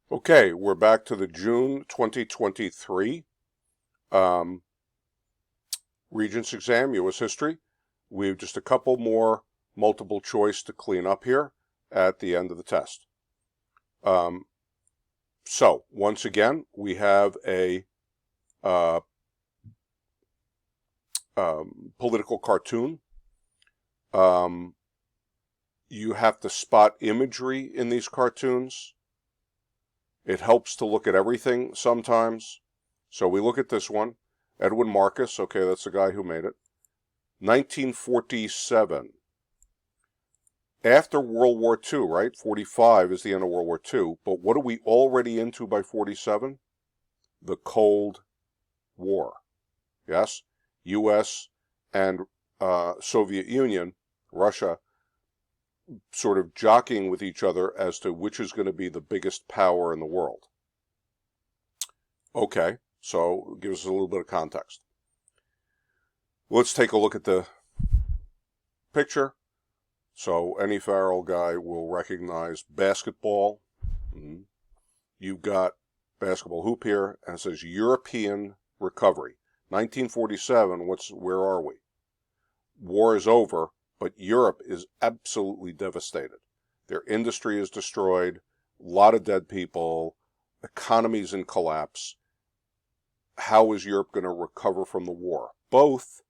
Okay, we're back to the June 2023 Regents exam, U.S. History. We have just a couple more multiple choice to clean up here at the end of the test. So, once again, we have a political cartoon. You have to spot imagery in these cartoons. It helps to look at everything sometimes. So we look at this one. Edwin Marcus, okay, that's the guy who made it. 1947. After World War II, right? 45 is the end of World War II. But what are we already into by 47? The Cold War. Yes? U.S. and Soviet Union, Russia, sort of jockeying with each other as to which is going to be the biggest power in the world. Okay, so give us a little bit of context. Let's take a look at the picture. So any Farrell guy will recognize basketball. You've got basketball hoop here, and it says European recovery. 1947, where are we? War is over, but Europe is absolutely devastated. Their industry is destroyed, a lot of dead people, economies in collapse. How is Europe going to recover from the war? Both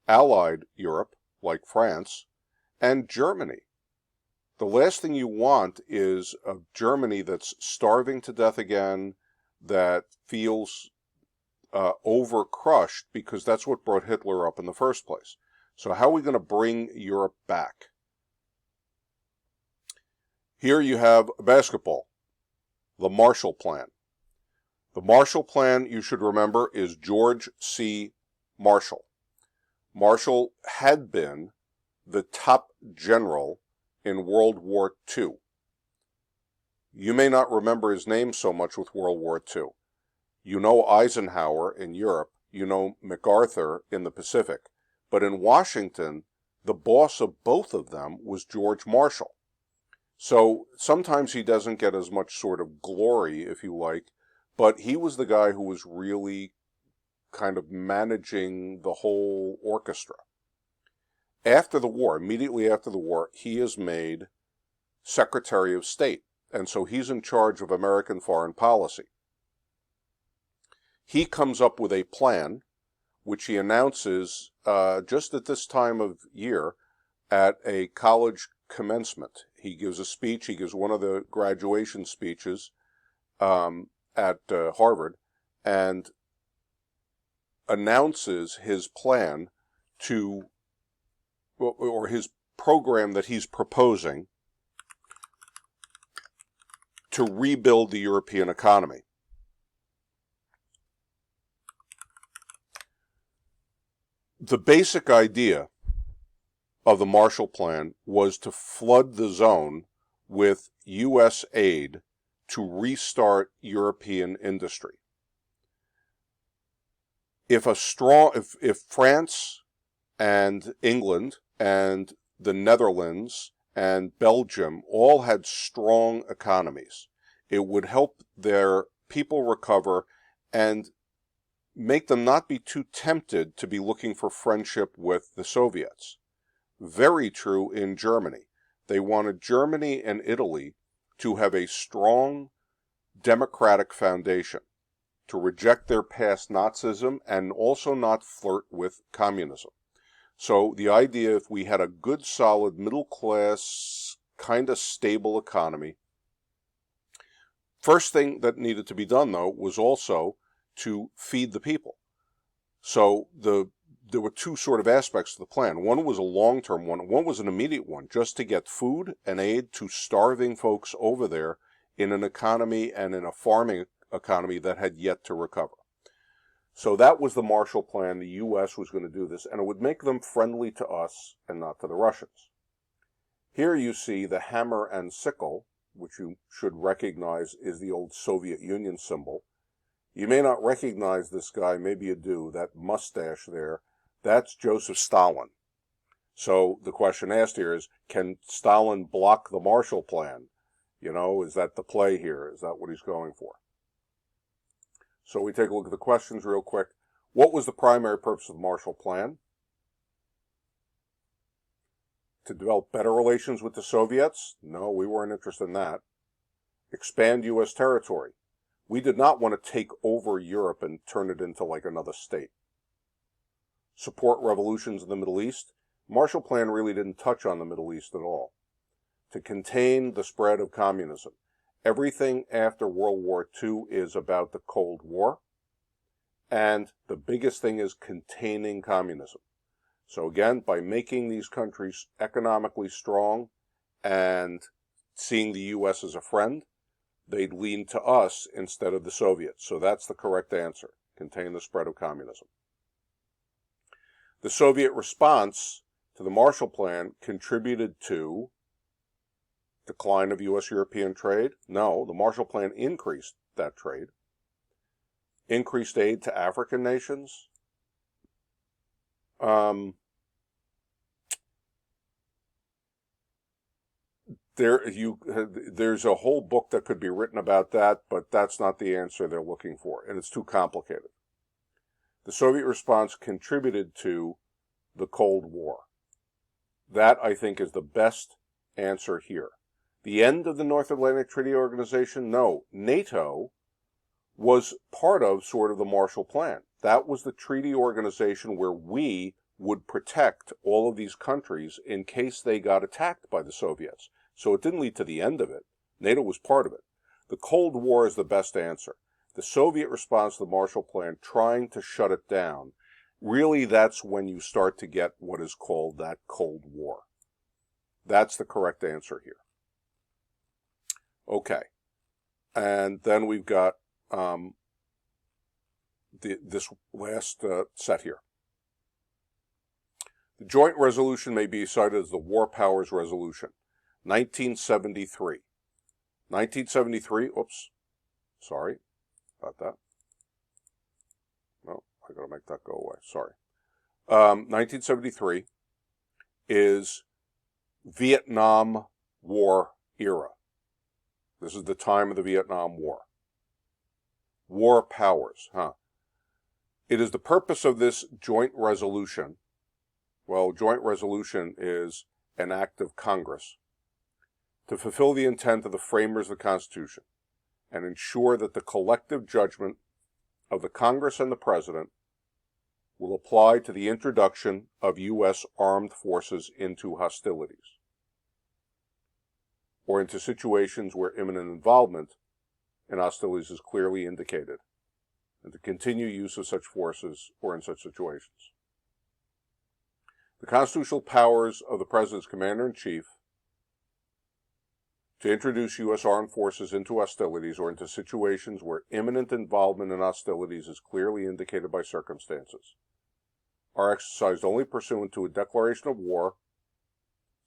Allied Europe, like France, and Germany. The last thing you want is a Germany that's starving to death again, that feels overcrushed, because that's what brought Hitler up in the first place. So how are we going to bring Europe back? Here you have basketball, the Marshall Plan. The Marshall Plan, you should remember, is George C. Marshall. Marshall had been the top general in World War II. You may not remember his name so much with World War II. You know Eisenhower in Europe, you know MacArthur in the Pacific. But in Washington, the boss of both of them was George Marshall. So sometimes he doesn't get as much sort of glory, if you like, but he was the guy who was really kind of managing the whole orchestra. After the war, immediately after the war, he is made Secretary of State, and so he's in charge of American foreign policy. He comes up with a plan which he announces just at this time of year at a college commencement. He gives a speech. He gives one of the graduation speeches at Harvard, and announces his plan to, or his program that he's proposing to rebuild the European economy. The basic idea of the Marshall Plan was to flood the zone with U.S. aid to restart European industry. If France and England and the Netherlands and Belgium all had strong economies, it would help their people recover and make them not be too tempted to be looking for friendship with the Soviets. Very true in Germany. They wanted Germany and Italy to have a strong democratic foundation, to reject their past Nazism and also not flirt with communism. So the idea, if we had a good, solid, middle-class, kind of stable economy, first thing that needed to be done, though, was also to feed the people. So there were two sort of aspects to the plan. One was a long-term one. One was an immediate one, just to get food and aid to starving folks over there in an economy and in a farming economy that had yet to recover. So that was the Marshall Plan. The U.S. was going to do this, and it would make them friendly to us and not to the Russians. Here you see the hammer and sickle, which you should recognize is the old Soviet Union symbol. You may not recognize this guy, maybe you do, that mustache there. That's Joseph Stalin. So the question asked here is, can Stalin block the Marshall Plan? Is that the play here? Is that what he's going for? So we take a look at the questions real quick. What was the primary purpose of the Marshall Plan? To develop better relations with the Soviets? No, we weren't interested in that. Expand U.S. territory. We did not want to take over Europe and turn it into like another state. Support revolutions in the Middle East. Marshall Plan really didn't touch on the Middle East at all. To contain the spread of communism. Everything after World War II is about the Cold War. And the biggest thing is containing communism. So again, by making these countries economically strong and seeing the U.S. as a friend, they'd lean to us instead of the Soviets. So that's the correct answer. Contain the spread of communism. The Soviet response to the Marshall Plan contributed to decline of U.S.-European trade? No, the Marshall Plan increased that trade. Increased aid to African nations? There's a whole book that could be written about that, but that's not the answer they're looking for, and it's too complicated. The Soviet response contributed to the Cold War. That, I think, is the best answer here. The end of the North Atlantic Treaty Organization? No. NATO was part of sort of the Marshall Plan. That was the treaty organization where we would protect all of these countries in case they got attacked by the Soviets. So it didn't lead to the end of it. NATO was part of it. The Cold War is the best answer. The Soviet response to the Marshall Plan, trying to shut it down, really that's when you start to get what is called that Cold War. That's the correct answer here. Okay. And then we've got this last set here. The joint resolution may be cited as the War Powers Resolution, 1973. 1973, oops, sorry about that. No, I gotta make that go away, sorry. 1973 is Vietnam War era. This is the time of the Vietnam War. War powers, It is the purpose of this joint resolution. Well, joint resolution is an act of Congress to fulfill the intent of the framers of the Constitution and ensure that the collective judgment of the Congress and the President will apply to the introduction of U.S. armed forces into hostilities or into situations where imminent involvement in hostilities is clearly indicated, and to continue use of such forces or in such situations. The constitutional powers of the President's Commander-in-Chief to introduce U.S. armed forces into hostilities or into situations where imminent involvement in hostilities is clearly indicated by circumstances are exercised only pursuant to a declaration of war,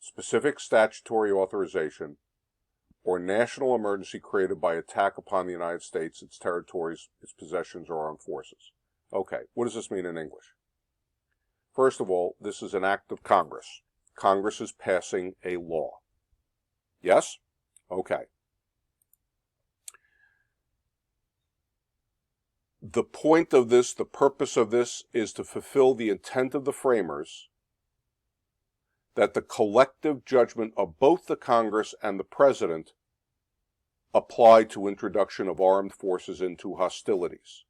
specific statutory authorization, or national emergency created by attack upon the United States, its territories, its possessions, or armed forces. Okay, what does this mean in English? First of all, this is an act of Congress. Congress is passing a law. Yes? Okay. The point of this, the purpose of this, is to fulfill the intent of the framers that the collective judgment of both the Congress and the President apply to introduction of armed forces into hostilities.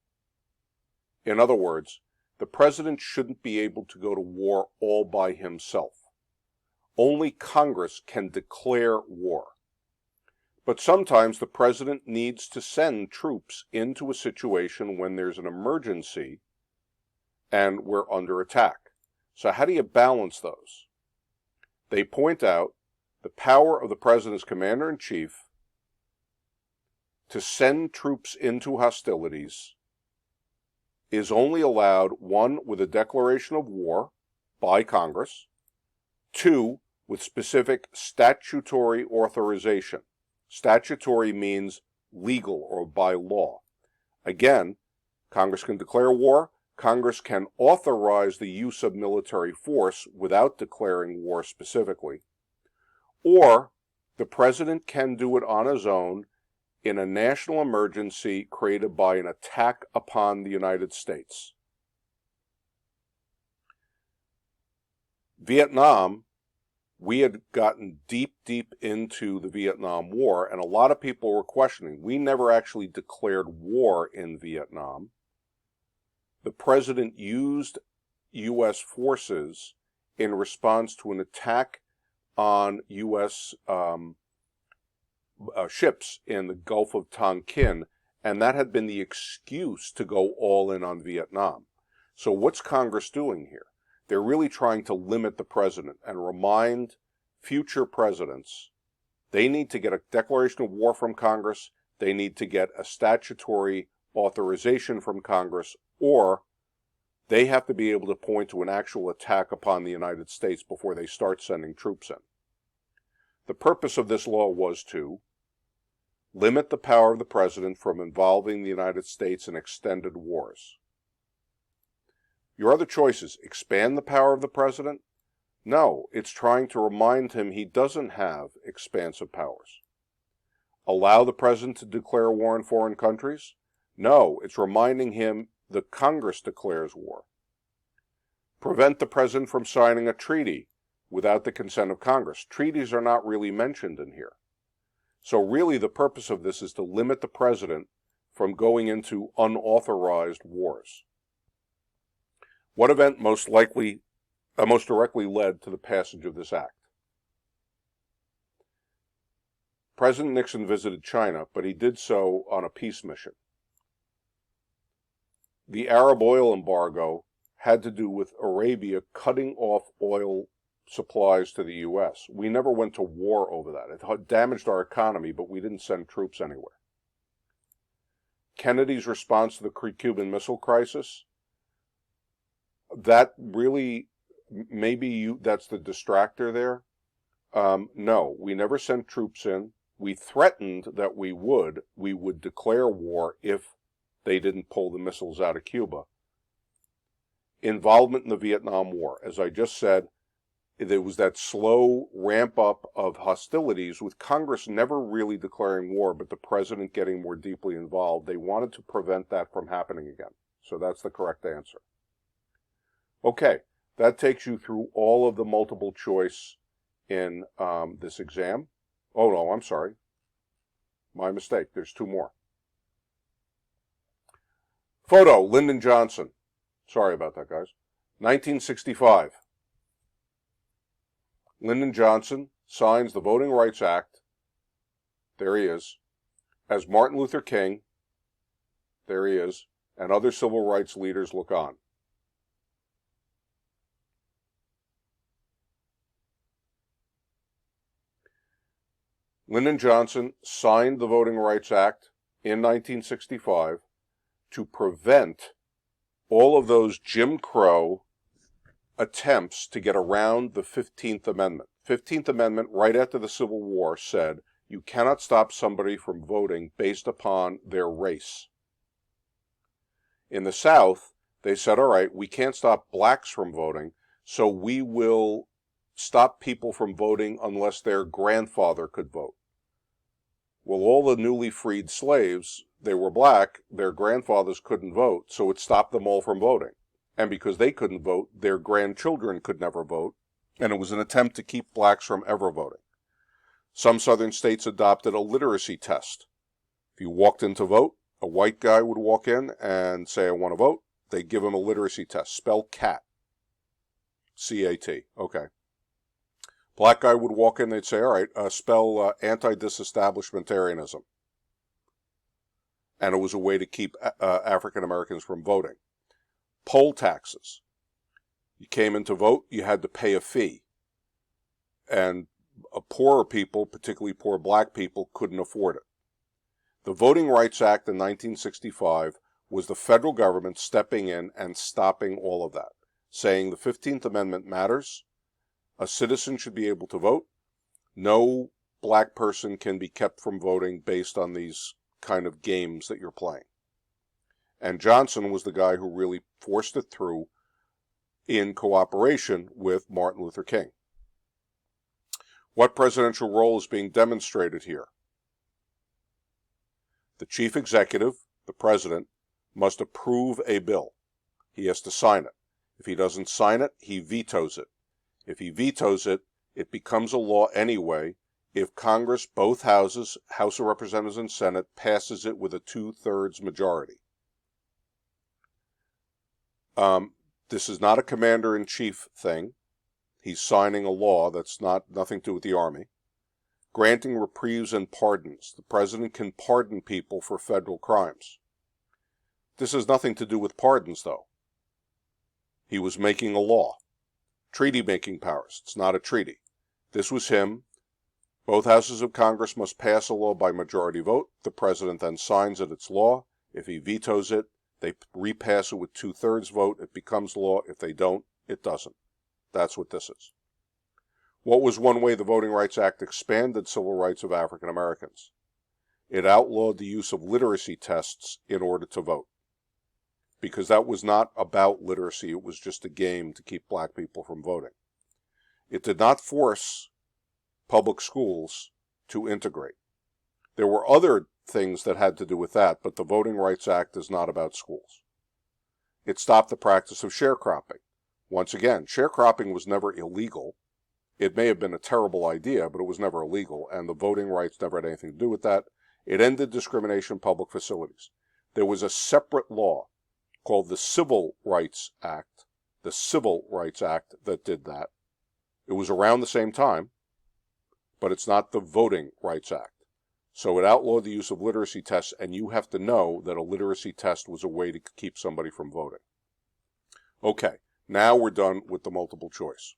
In other words, the President shouldn't be able to go to war all by himself. Only Congress can declare war. But sometimes the President needs to send troops into a situation when there's an emergency and we're under attack. So how do you balance those? They point out the power of the President's Commander-in-Chief to send troops into hostilities is only allowed, 1, with a declaration of war by Congress, 2, with specific statutory authorization. Statutory means legal or by law. Again, Congress can declare war. Congress can authorize the use of military force without declaring war specifically. Or The president can do it on his own in a national emergency created by an attack upon the United States. Vietnam, we had gotten deep into the Vietnam War, and a lot of people were questioning. We never actually declared war in Vietnam. The president used U.S. forces in response to an attack on U.S. Ships in the Gulf of Tonkin, and that had been the excuse to go all in on Vietnam. So what's Congress doing here? They're really trying to limit the president and remind future presidents they need to get a declaration of war from Congress, they need to get a statutory authorization from Congress, or they have to be able to point to an actual attack upon the United States before they start sending troops in. The purpose of this law was to limit the power of the president from involving the United States in extended wars. Your other choices: expand the power of the president? No, it's trying to remind him he doesn't have expansive powers. Allow the president to declare war on foreign countries? No, it's reminding him the Congress declares war. Prevent the president from signing a treaty without the consent of Congress. Treaties are not really mentioned in here. So really the purpose of this is to limit the president from going into unauthorized wars. What event most directly led to the passage of this act? President Nixon visited China, but he did so on a peace mission. The Arab oil embargo had to do with Arabia cutting off oil supplies to the U.S. We never went to war over that. It damaged our economy, but we didn't send troops anywhere. Kennedy's response to the Cuban Missile Crisis, that really, that's the distractor there. No, we never sent troops in. We threatened that we would declare war if they didn't pull the missiles out of Cuba. Involvement in the Vietnam War, as I just said, there was that slow ramp up of hostilities with Congress never really declaring war, but the president getting more deeply involved. They wanted to prevent that from happening again. So that's the correct answer. Okay, that takes you through all of the multiple choice in this exam. Oh no, I'm sorry. My mistake. There's two more. Photo, Lyndon Johnson. Sorry about that, guys. 1965. Lyndon Johnson signs the Voting Rights Act. There he is. As Martin Luther King. There he is. And other civil rights leaders look on. Lyndon Johnson signed the Voting Rights Act in 1965 to prevent all of those Jim Crow attempts to get around the 15th Amendment. 15th Amendment, right after the Civil War, said you cannot stop somebody from voting based upon their race. In the South, they said, all right, we can't stop blacks from voting, so we will stop people from voting unless their grandfather could vote. Well, all the newly freed slaves, they were black, their grandfathers couldn't vote, so it stopped them all from voting. And because they couldn't vote, their grandchildren could never vote, and it was an attempt to keep blacks from ever voting. Some southern states adopted a literacy test. If you walked in to vote, a white guy would walk in and say, I want to vote. They'd give him a literacy test. Spell cat. C-A-T. Okay. Black guy would walk in, they'd say, all right, spell anti-disestablishmentarianism. And it was a way to keep African Americans from voting. Poll taxes. You came in to vote, you had to pay a fee. And poorer people, particularly poor black people, couldn't afford it. The Voting Rights Act in 1965 was the federal government stepping in and stopping all of that, saying the 15th Amendment matters. A citizen should be able to vote. No black person can be kept from voting based on these kind of games that you're playing. And Johnson was the guy who really forced it through in cooperation with Martin Luther King. What presidential role is being demonstrated here? The chief executive, the president, must approve a bill. He has to sign it. If he doesn't sign it, he vetoes it. If he vetoes it, it becomes a law anyway if Congress, both houses, House of Representatives and Senate, passes it with a 2/3 majority. This is not a commander-in-chief thing. He's signing a law that's nothing to do with the Army. Granting reprieves and pardons. The president can pardon people for federal crimes. This has nothing to do with pardons, though. He was making a law. Treaty-making powers. It's not a treaty. This was him. Both houses of Congress must pass a law by majority vote. The president then signs it. It's law. If he vetoes it, they repass it with 2/3 vote. It becomes law. If they don't, it doesn't. That's what this is. What was one way the Voting Rights Act expanded civil rights of African Americans? It outlawed the use of literacy tests in order to vote. Because that was not about literacy, it was just a game to keep black people from voting. It did not force public schools to integrate. There were other things that had to do with that, but the Voting Rights Act is not about schools. It stopped the practice of sharecropping. Once again, sharecropping was never illegal. It may have been a terrible idea, but it was never illegal, and the voting rights never had anything to do with that. It ended discrimination in public facilities. There was a separate law called the Civil Rights Act, that did that. It was around the same time, but it's not the Voting Rights Act. So it outlawed the use of literacy tests, and you have to know that a literacy test was a way to keep somebody from voting. Okay, now we're done with the multiple choice.